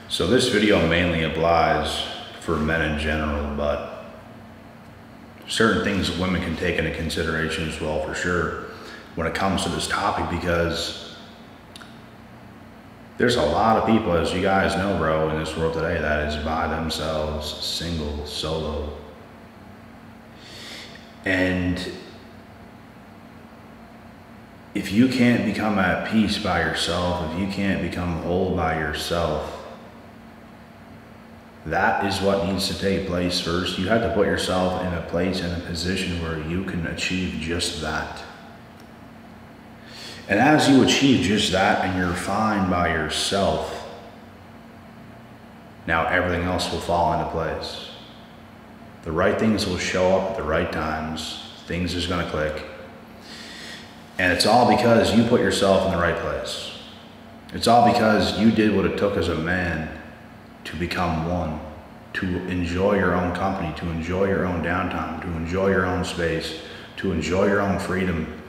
So this video mainly applies for men in general, but certain things women can take into consideration as well, for sure, when it comes to this topic, because there's a lot of people, as you guys know, bro, in this world today that is by themselves, single, solo. And if you can't become at peace by yourself, if you can't become whole by yourself, that is what needs to take place first. You have to put yourself in a place, in a position where you can achieve just that. And as you achieve just that and you're fine by yourself, now everything else will fall into place. The right things will show up at the right times. Things is going to click. And it's all because you put yourself in the right place. It's all because you did what it took as a man to become one, to enjoy your own company, to enjoy your own downtime, to enjoy your own space, to enjoy your own freedom,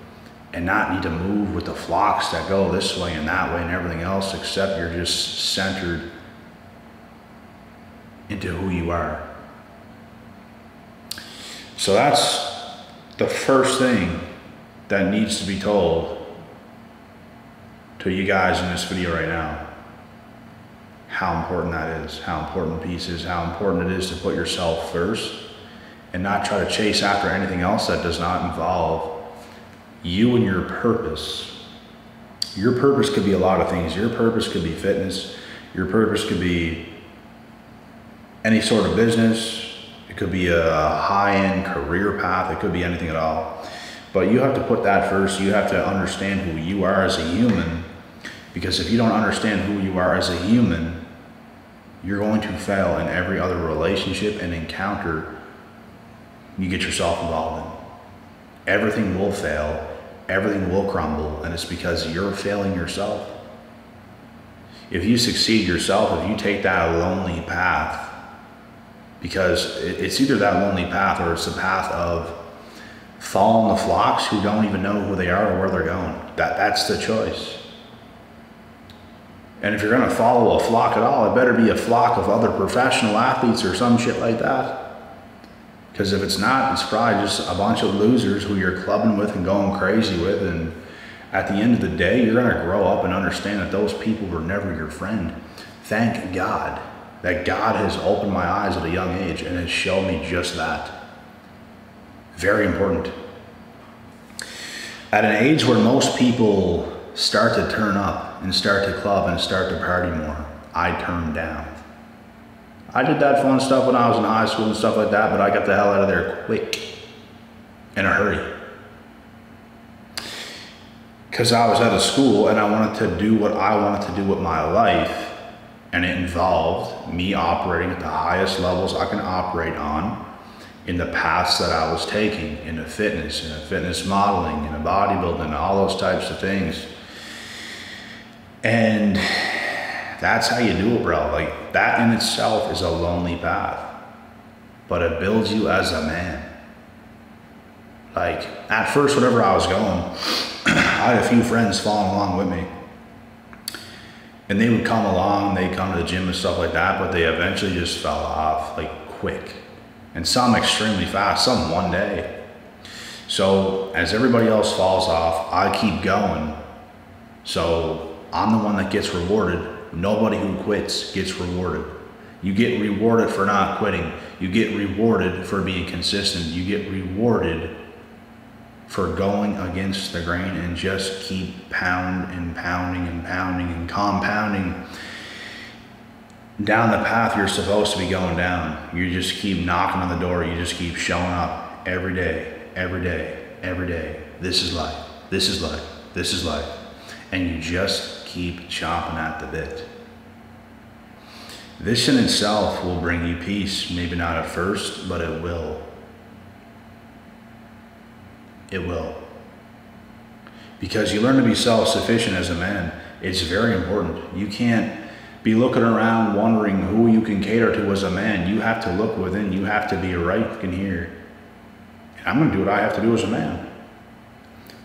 and not need to move with the flocks that go this way and that way and everything else, except you're just centered into who you are. So that's the first thing that needs to be told to you guys in this video right now. How important that is, how important peace is, how important it is to put yourself first and not try to chase after anything else that does not involve you and your purpose. Your purpose could be a lot of things. Your purpose could be fitness. Your purpose could be any sort of business. It could be a high-end career path. It could be anything at all. But you have to put that first. You have to understand who you are as a human, because if you don't understand who you are as a human, you're going to fail in every other relationship and encounter you get yourself involved in. Everything will fail, everything will crumble, and it's because you're failing yourself. If you succeed yourself, if you take that lonely path, because it's either that lonely path or it's the path of following the flocks who don't even know who they are or where they're going. That's the choice. And if you're going to follow a flock at all, it better be a flock of other professional athletes or some shit like that. Because if it's not, it's probably just a bunch of losers who you're clubbing with and going crazy with. And at the end of the day, you're going to grow up and understand that those people were never your friend. Thank God that God has opened my eyes at a young age and has shown me just that. Very important. At an age where most people start to turn up and start to club and start to party more, I turned down. I did that fun stuff when I was in high school and stuff like that, but I got the hell out of there quick, in a hurry. Because I was out of school and I wanted to do what I wanted to do with my life, and it involved me operating at the highest levels I can operate on in the paths that I was taking, in fitness modeling, in bodybuilding, all those types of things. And that's how you do it, bro. Like, that in itself is a lonely path, but it builds you as a man. Like, at first, whenever I was going, I had a few friends following along with me, and they would come along, they'd come to the gym and stuff like that, but they eventually just fell off, like, quick. And some extremely fast, some one day. So as everybody else falls off, I keep going. So I'm the one that gets rewarded. Nobody who quits gets rewarded. You get rewarded for not quitting. You get rewarded for being consistent. You get rewarded for going against the grain and just keep pounding and pounding and pounding and compounding down the path you're supposed to be going down. You just keep knocking on the door. You just keep showing up every day, every day, every day. This is life. This is life. This is life. And you just keep chomping at the bit. This in itself will bring you peace. Maybe not at first, but it will. It will. Because you learn to be self-sufficient as a man. It's very important. You can't be looking around wondering who you can cater to as a man. You have to look within. You have to be right in here. And I'm going to do what I have to do as a man.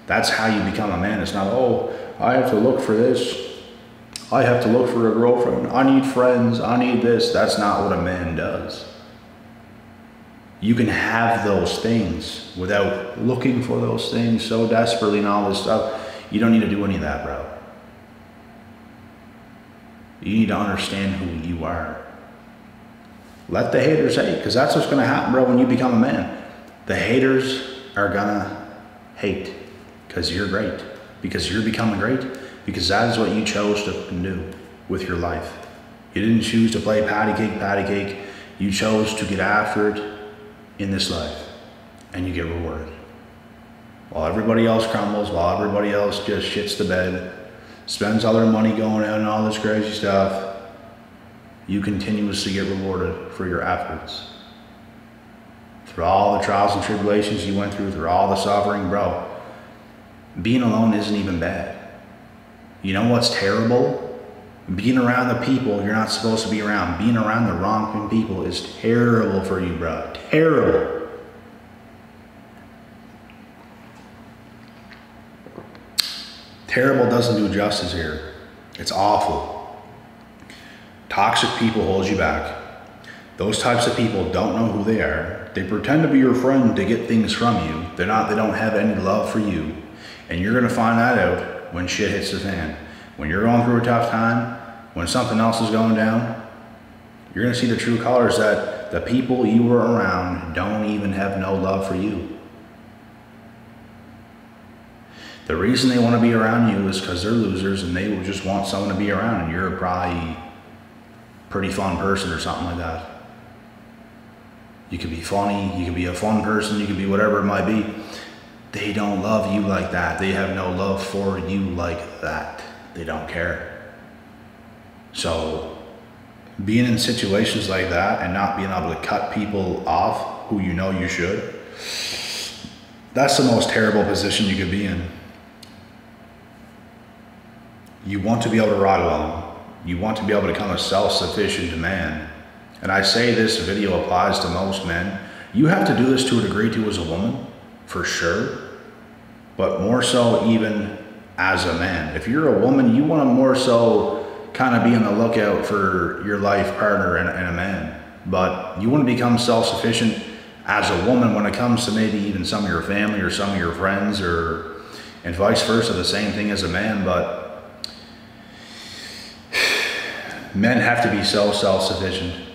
That's how you become a man. It's not, oh, I have to look for this. I have to look for a girlfriend. I need friends. I need this. That's not what a man does. You can have those things without looking for those things so desperately and all this stuff. You don't need to do any of that, bro. You need to understand who you are. Let the haters hate, because that's what's going to happen, bro, when you become a man. The haters are going to hate because you're great, because you're becoming great, because that is what you chose to do with your life. You didn't choose to play patty cake. You chose to get after it in this life, and you get rewarded. While everybody else crumbles, while everybody else just shits the bed, spends all their money going out and all this crazy stuff, you continuously get rewarded for your efforts. Through all the trials and tribulations you went through all the suffering, bro, being alone isn't even bad. You know what's terrible? Being around the people you're not supposed to be around. Being around the wrong people is terrible for you, bro. Terrible. Terrible doesn't do justice here. It's awful. Toxic people hold you back. Those types of people don't know who they are. They pretend to be your friend to get things from you. They don't have any love for you. And you're gonna find that out when shit hits the fan. When you're going through a tough time, when something else is going down, you're gonna see the true colors that the people you were around don't even have no love for you. The reason they want to be around you is because they're losers and they will just want someone to be around, and you're probably a pretty fun person or something like that. You could be funny, you could be a fun person, you could be whatever it might be. They don't love you like that. They have no love for you like that. They don't care. So being in situations like that and not being able to cut people off who you know you should, that's the most terrible position you could be in. You want to be able to ride alone. You want to be able to become a self-sufficient man. And I say this video applies to most men. You have to do this to a degree too as a woman, for sure. But more so even as a man. If you're a woman, you want to more so kind of be on the lookout for your life partner and a man. But you want to become self-sufficient as a woman when it comes to maybe even some of your family or some of your friends, and vice versa, the same thing as a man. But men have to be self-sufficient.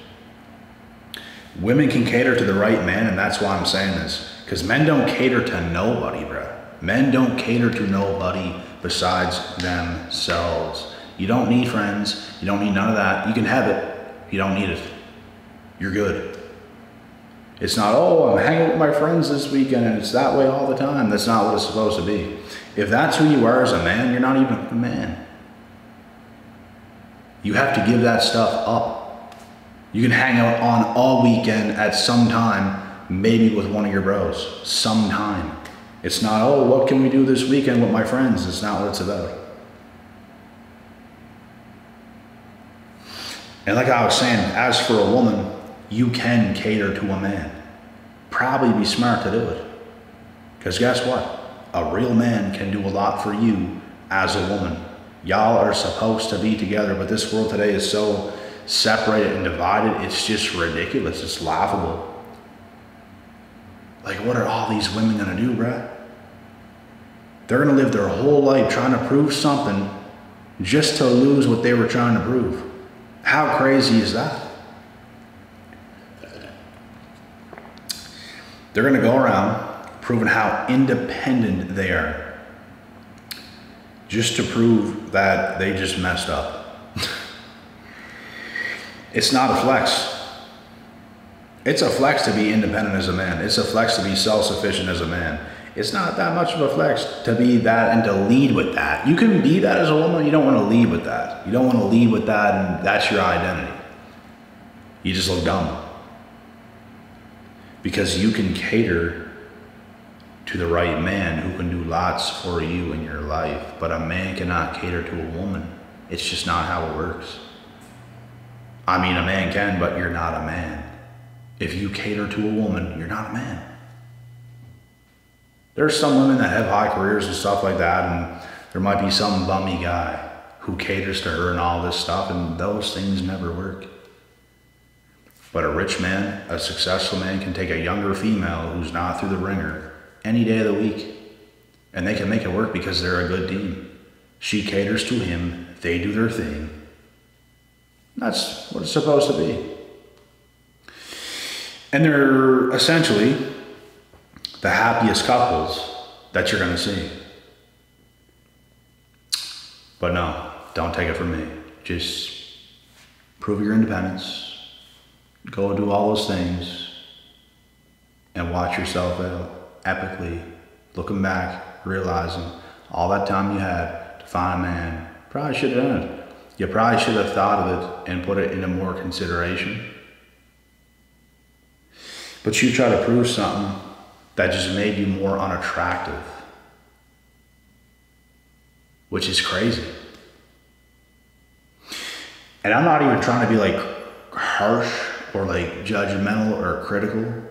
Women can cater to the right man, and that's why I'm saying this. Because men don't cater to nobody, bro. Men don't cater to nobody besides themselves. You don't need friends. You don't need none of that. You can have it. You don't need it. You're good. It's not, oh, I'm hanging with my friends this weekend and it's that way all the time. That's not what it's supposed to be. If that's who you are as a man, you're not even a man. You have to give that stuff up. You can hang out on all weekend at some time, maybe with one of your bros, sometime. It's not, oh, what can we do this weekend with my friends? It's not what it's about. And like I was saying, as for a woman, you can cater to a man. Probably be smart to do it. Because guess what? A real man can do a lot for you as a woman. Y'all are supposed to be together, but this world today is so separated and divided, it's just ridiculous. It's laughable. Like, what are all these women gonna do, bruh? They're gonna live their whole life trying to prove something just to lose what they were trying to prove. How crazy is that? They're gonna go around proving how independent they are just to prove that they just messed up. It's not a flex. It's a flex to be independent as a man. It's a flex to be self-sufficient as a man. It's not that much of a flex to be that and to lead with that. You can be that as a woman, you don't want to lead with that. You don't want to lead with that and that's your identity. You just look dumb. Because you can cater to the right man who can do lots for you in your life, but a man cannot cater to a woman. It's just not how it works. I mean, a man can, but you're not a man. If you cater to a woman, you're not a man. There's some women that have high careers and stuff like that, and there might be some bummy guy who caters to her and all this stuff, and those things never work. But a rich man, a successful man, can take a younger female who's not through the ringer any day of the week, and they can make it work because they're a good team. She caters to him, they do their thing. That's what it's supposed to be. And they're essentially the happiest couples that you're gonna see. But no, don't take it from me. Just prove your independence. Go do all those things and watch yourself out epically, looking back, realizing all that time you had to find a man, probably should have done it. You probably should have thought of it and put it into more consideration. But you try to prove something that just made you more unattractive, which is crazy. And I'm not even trying to be like harsh or like judgmental or critical.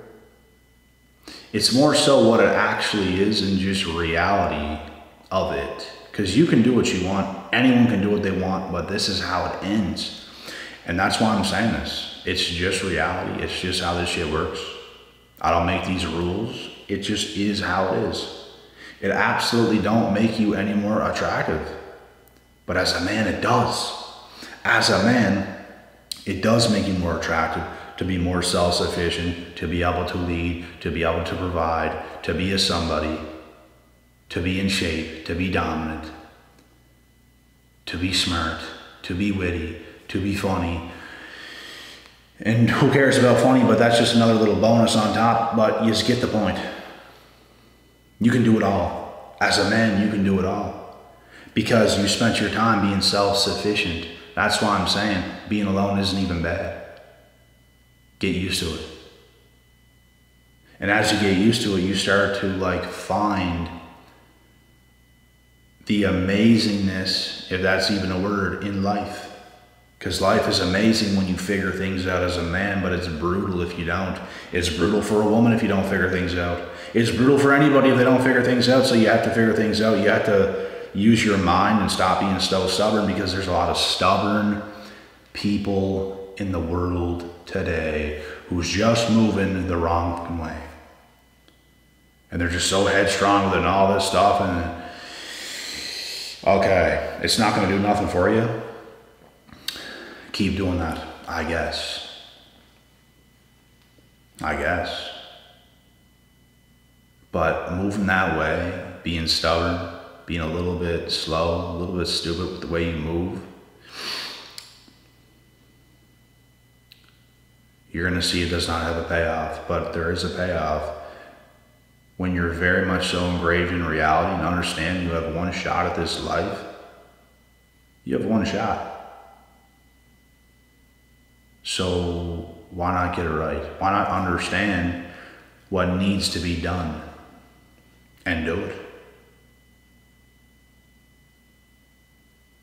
It's more so what it actually is and just reality of it. Because you can do what you want, anyone can do what they want, but this is how it ends. And that's why I'm saying this. It's just reality, it's just how this shit works. I don't make these rules, it just is how it is. It absolutely don't make you any more attractive. But as a man, it does. As a man, it does make you more attractive to be more self-sufficient, to be able to lead, to be able to provide, to be a somebody, to be in shape, to be dominant, to be smart, to be witty, to be funny. And who cares about funny, but that's just another little bonus on top, but you just get the point. You can do it all. As a man, you can do it all. Because you spent your time being self-sufficient. That's why I'm saying being alone isn't even bad. Get used to it. And as you get used to it, you start to like find the amazingness, if that's even a word, in life. Because life is amazing when you figure things out as a man, but it's brutal if you don't. It's brutal for a woman if you don't figure things out. It's brutal for anybody if they don't figure things out, so you have to figure things out. You have to use your mind and stop being so stubborn, because there's a lot of stubborn people in the world today who's just moving the wrong way. And they're just so headstrong with all this stuff, and okay, it's not going to do nothing for you. Keep doing that, I guess. But moving that way, being stubborn, being a little bit slow, a little bit stupid with the way you move, you're going to see it does not have a payoff, but there is a payoff when you're very much so engraved in reality and understand you have one shot at this life. You have one shot. So why not get it right? Why not understand what needs to be done and do it?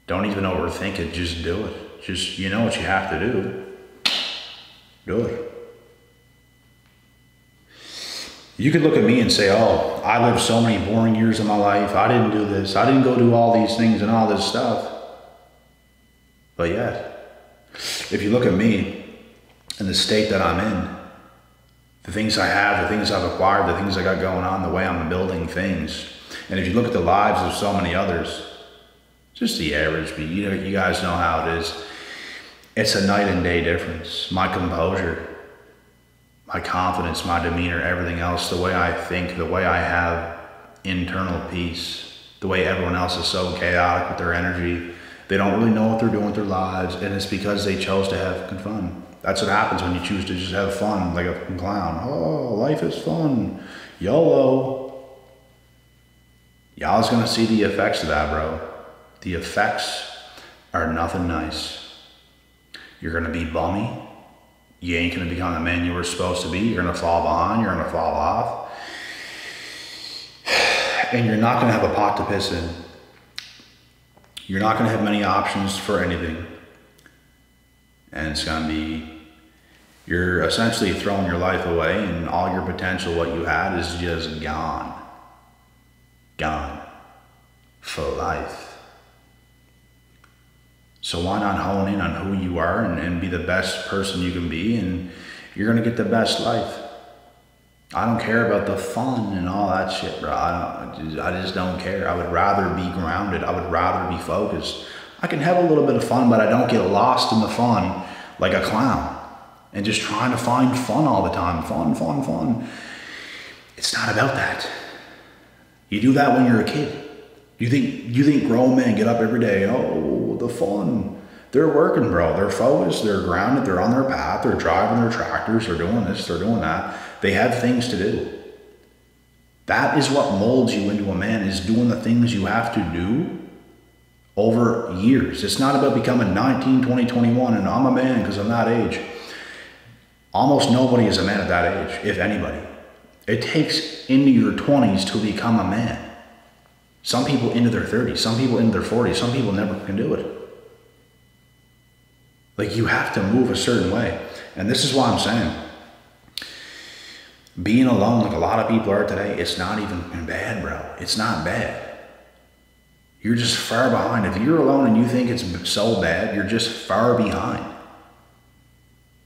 Don't even overthink it, just do it. Just, you know what you have to do. Do it. You could look at me and say, oh, I lived so many boring years of my life. I didn't do this. I didn't go do all these things and all this stuff. But yet, if you look at me and the state that I'm in, the things I have, the things I've acquired, the things I got going on, the way I'm building things, and if you look at the lives of so many others, just the average beat, you guys know how it is. It's a night and day difference. My composure, my confidence, my demeanor, everything else, the way I think, the way I have internal peace, the way everyone else is so chaotic with their energy. They don't really know what they're doing with their lives, and it's because they chose to have fun. That's what happens when you choose to just have fun, like a fucking clown. Oh, life is fun. YOLO. Y'all's gonna see the effects of that, bro. The effects are nothing nice. You're gonna be bummy. You ain't gonna become the man you were supposed to be. You're gonna fall behind, you're gonna fall off. And you're not gonna have a pot to piss in. You're not gonna have many options for anything. And it's gonna be, you're essentially throwing your life away, and all your potential, what you had, is just gone. Gone. For life. So why not hone in on who you are and be the best person you can be, and you're gonna get the best life. I don't care about the fun and all that shit, bro. I just don't care. I would rather be grounded. I would rather be focused. I can have a little bit of fun, but I don't get lost in the fun like a clown and just trying to find fun all the time. Fun, fun, fun. It's not about that. You do that when you're a kid. You think grown men get up every day, oh, the fun. They're working, bro. They're focused, they're grounded, they're on their path, they're driving their tractors, they're doing this, they're doing that. They have things to do. That is what molds you into a man, is doing the things you have to do over years. It's not about becoming 19, 20, 21, and I'm a man because I'm that age. Almost nobody is a man at that age, if anybody. It takes into your 20s to become a man. Some people into their 30s, some people into their 40s, some people never can do it. Like, you have to move a certain way. And this is why I'm saying, being alone like a lot of people are today, it's not even bad, bro. It's not bad. You're just far behind. If you're alone and you think it's so bad, you're just far behind.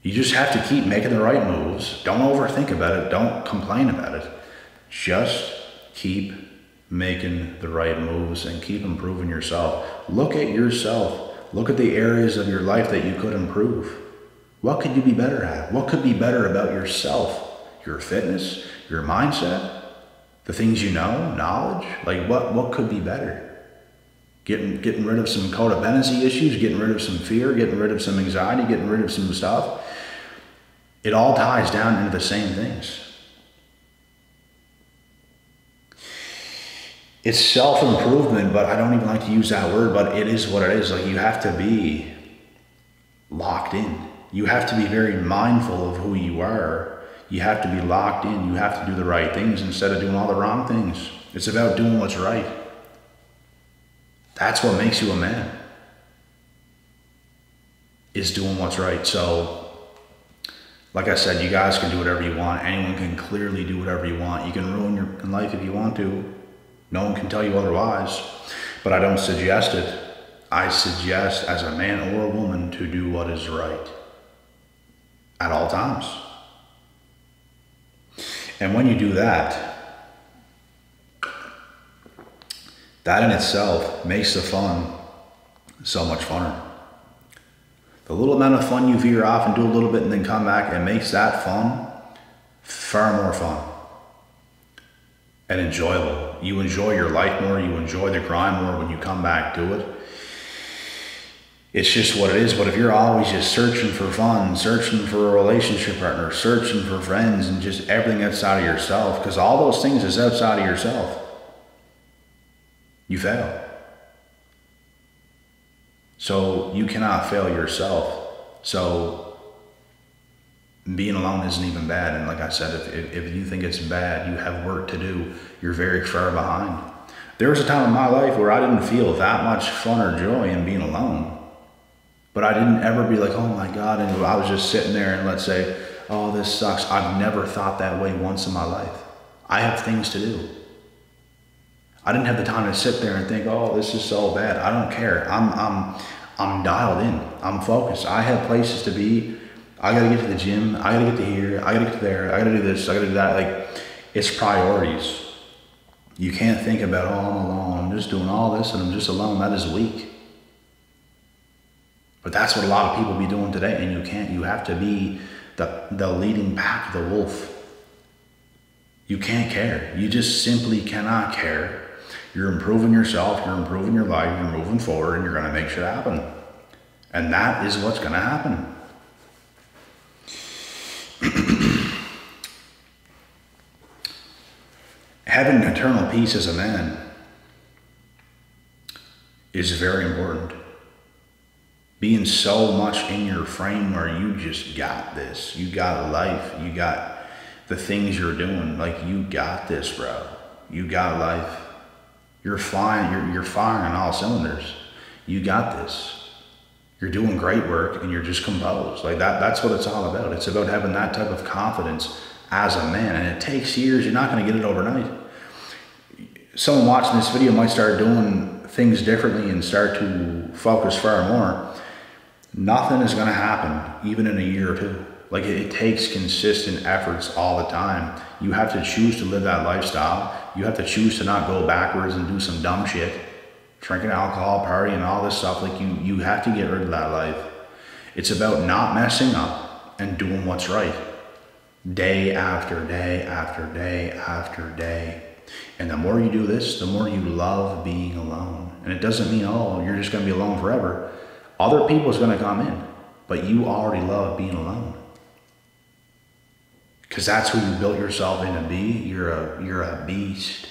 You just have to keep making the right moves. Don't overthink about it. Don't complain about it. Just keep making the right moves and keep improving yourself. Look at yourself. Look at the areas of your life that you could improve. What could you be better at? What could be better about yourself? Your fitness, your mindset, the things you know, knowledge. Like, what could be better? Getting rid of some codependency issues, getting rid of some fear, getting rid of some anxiety, getting rid of some stuff. It all ties down into the same things. It's self-improvement, but I don't even like to use that word, but it is what it is. Like, you have to be locked in. You have to be very mindful of who you are. You have to be locked in. You have to do the right things instead of doing all the wrong things. It's about doing what's right. That's what makes you a man, is doing what's right. So, like I said, you guys can do whatever you want. Anyone can clearly do whatever you want. You can ruin your life if you want to. No one can tell you otherwise, but I don't suggest it. I suggest, as a man or a woman, to do what is right at all times. And when you do that, that in itself makes the fun so much funner. The little amount of fun you veer off and do a little bit and then come back, it makes that fun far more fun and enjoyable. You enjoy your life more, you enjoy the grind more when you come back to it. It's just what it is. But if you're always just searching for fun, searching for a relationship partner, searching for friends, and just everything outside of yourself, because all those things is outside of yourself, you fail. So you cannot fail yourself. So being alone isn't even bad. And like I said, if you think it's bad, you have work to do. You're very far behind. There was a time in my life where I didn't feel that much fun or joy in being alone. But I didn't ever be like, oh my God, and I was just sitting there and let's say, oh, this sucks. I've never thought that way once in my life. I have things to do. I didn't have the time to sit there and think, oh, this is so bad. I don't care. I'm dialed in. I'm focused. I have places to be. I gotta get to the gym. I gotta get to here. I gotta get to there. I gotta do this. I gotta do that. Like, it's priorities. You can't think about, oh, I'm alone. I'm just doing all this and I'm just alone. That is weak. But that's what a lot of people be doing today, and you can't. You have to be the leading pack, the wolf. You can't care. You just simply cannot care. You're improving yourself, you're improving your life, you're moving forward, and you're going to make shit happen. And that is what's going to happen. Having eternal peace as a man is very important. Being so much in your frame where you just got this. You got life. You got the things you're doing. Like, you got this, bro. You got life. You're flying. You're firing on all cylinders. You got this. You're doing great work and you're just composed. Like, that's what it's all about. It's about having that type of confidence as a man. And it takes years. You're not going to get it overnight. Someone watching this video might start doing things differently and start to focus far more, nothing is going to happen even in a year or two. Like it takes consistent efforts all the time. You have to choose to live that lifestyle. You have to choose to not go backwards and do some dumb shit, drinking alcohol, partying, all this stuff. Like you have to get rid of that life. It's about not messing up and doing what's right. Day after day after day after day. And the more you do this, the more you love being alone. And it doesn't mean, oh, you're just going to be alone forever. Other people's going to come in, but you already love being alone. Because that's who you built yourself in to be. You're a beast.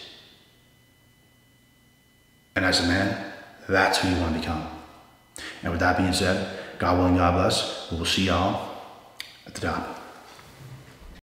And as a man, that's who you want to become. And with that being said, God willing, God bless. We'll see y'all at the top.